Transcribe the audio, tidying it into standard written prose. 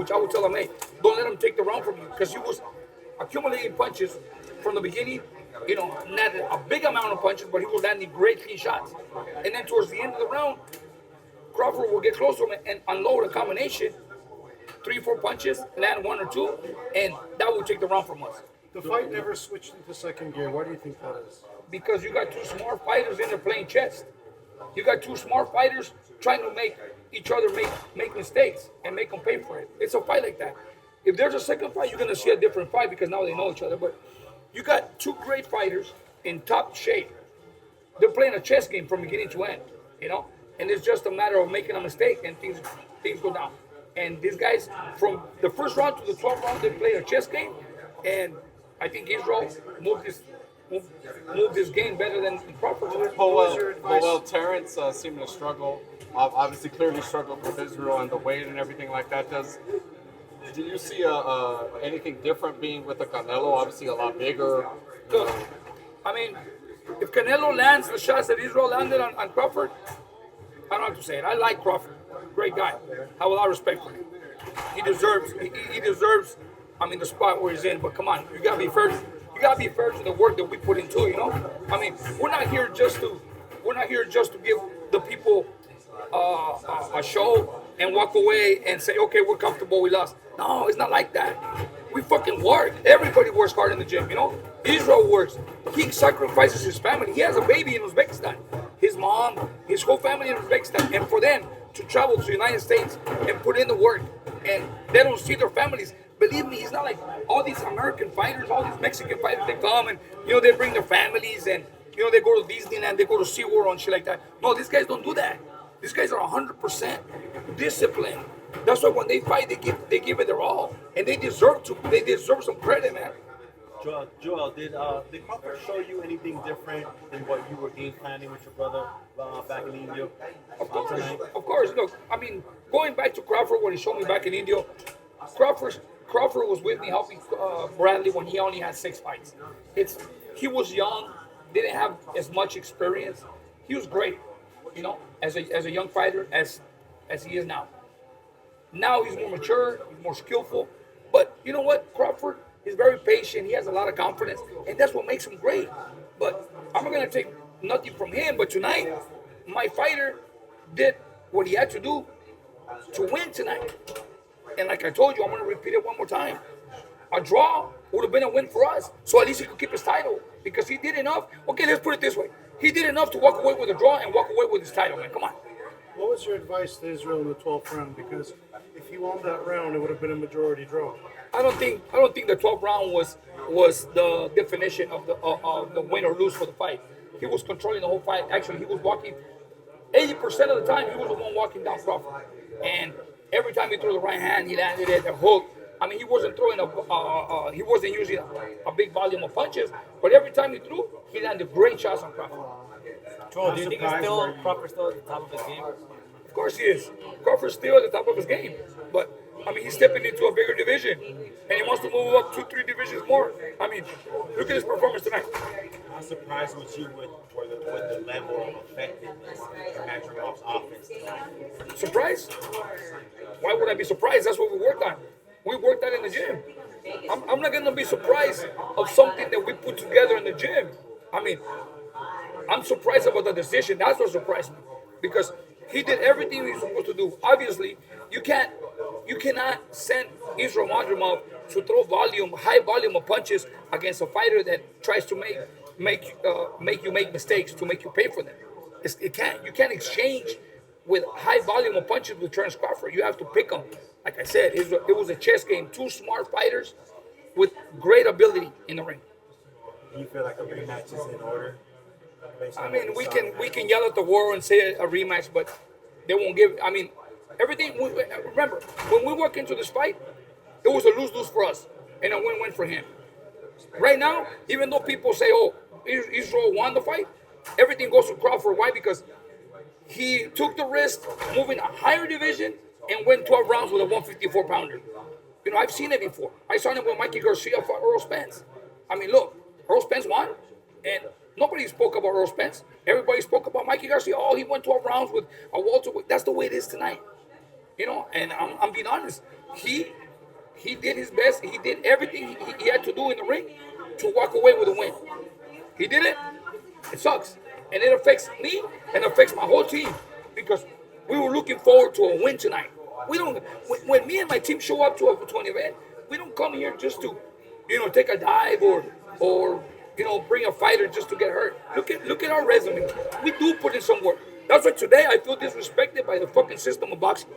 coach, I would tell him, hey, don't let him take the round from you, because he was accumulating punches from the beginning. Not a big amount of punches, but he was landing great clean shots. And then towards the end of the round, Crawford will get close to him and unload a combination, 3-4 punches, land 1 or 2, and that will take the round from us. The fight never switched into second gear. Why do you think that is? Because you got two smart fighters in there playing chess. You got two smart fighters trying to make each other make mistakes and make them pay for it. It's a fight like that. If there's a second fight, you're going to see a different fight because now they know each other. But you got two great fighters in top shape. They're playing a chess game from beginning to end, And it's just a matter of making a mistake and things go down. And these guys, from the first round to the 12th round, they played a chess game. And I think Israel moved this game better than Crawford. Well, Terence seemed to struggle. Obviously, clearly struggled with Israel and the weight and everything like that. Do you see anything different being with the Canelo? Obviously, a lot bigger. Look, I mean, if Canelo lands the shots that Israel landed on Crawford, I don't have to say it. I like Crawford. Great guy. I have a lot of respect for him. He deserves. He deserves. The spot where he's in. But come on, you gotta be fair. You gotta be fair to the work that we put into. We're not here just to give the people a show and walk away and say, okay, we're comfortable, we lost. No, it's not like that. We fucking work. Everybody works hard in the gym. Israel works. He sacrifices his family. He has a baby in Uzbekistan. His mom, his whole family in Uzbekistan, and for them to travel to the United States and put in the work, and they don't see their families. Believe me, it's not like all these American fighters, all these Mexican fighters, they come and, they bring their families and, they go to Disneyland, they go to SeaWorld and shit like that. No, these guys don't do that. These guys are 100% disciplined. That's why when they fight, they give it their all. And they deserve some credit, man. Joel, did Crawford show you anything different than what you were game planning with your brother back in India? Of course. Look, going back to Crawford when he showed me back in India, Crawford was with me helping Bradley when he only had 6 fights. He was young, didn't have as much experience. He was great, as a young fighter as he is now. Now he's more mature, he's more skillful. But you know what? Crawford is very patient. He has a lot of confidence, and that's what makes him great. But I'm not gonna take nothing from him. But tonight, my fighter did what he had to do to win tonight. And like I told you, I'm going to repeat it one more time. A draw would have been a win for us. So at least he could keep his title because he did enough. Okay, let's put it this way. He did enough to walk away with a draw and walk away with his title, man. Come on. What was your advice to Israel in the 12th round? Because if he won that round, it would have been a majority draw. I don't think the 12th round was the definition of the win or lose for the fight. He was controlling the whole fight. Actually, he was walking 80% of the time. He was the one walking down Crawford, and every time he threw the right hand, he landed it, a hook. He wasn't throwing he wasn't using a big volume of punches, but every time he threw, he landed great shots on Crawford. Joel, do you think Crawford's still at the top of his game? Of course he is. Crawford's still at the top of his game, but he's stepping into a bigger division, and he wants to move up 2-3 divisions more. Look at his performance tonight. How surprised was you with the level of effectiveness in Madrimov's offense tonight? Surprised? Why would I be surprised? That's what we worked on. We worked on in the gym. I'm not going to be surprised of something that we put together in the gym. I'm surprised about the decision. That's what surprised me. Because he did everything he was supposed to do. Obviously, you cannot send Israil Madrimov to throw high volume of punches against a fighter that tries to make you make mistakes to make you pay for them. You can't exchange with high volume of punches with Terence Crawford. You have to pick them. Like I said, it was a chess game. Two smart fighters with great ability in the ring. Do you feel like a rematch is in order? We can yell at the world and say a rematch, but they won't give. Everything. Remember, when we walk into this fight, it was a lose-lose for us and a win-win for him. Right now, even though people say, "Oh, Israel won the fight," everything goes to Crawford. Why? Because he took the risk, moving a higher division, and went 12 rounds with a 154-pounder. I've seen it before. I saw it when Mikey Garcia fought Earl Spence. Look, Earl Spence won, and nobody spoke about Earl Spence. Everybody spoke about Mikey Garcia. Oh, he won 12 rounds with a welterweight. That's the way it is tonight. And I'm being honest. he did his best. He did everything he had to do in the ring to walk away with a win. He did it. It sucks, and it affects me and affects my whole team because we were looking forward to a win tonight. We don't. When me and my team show up to an event, we don't come here just to, take a dive or bring a fighter just to get hurt. Look at our resume. We do put in some work. That's why today I feel disrespected by the fucking system of boxing.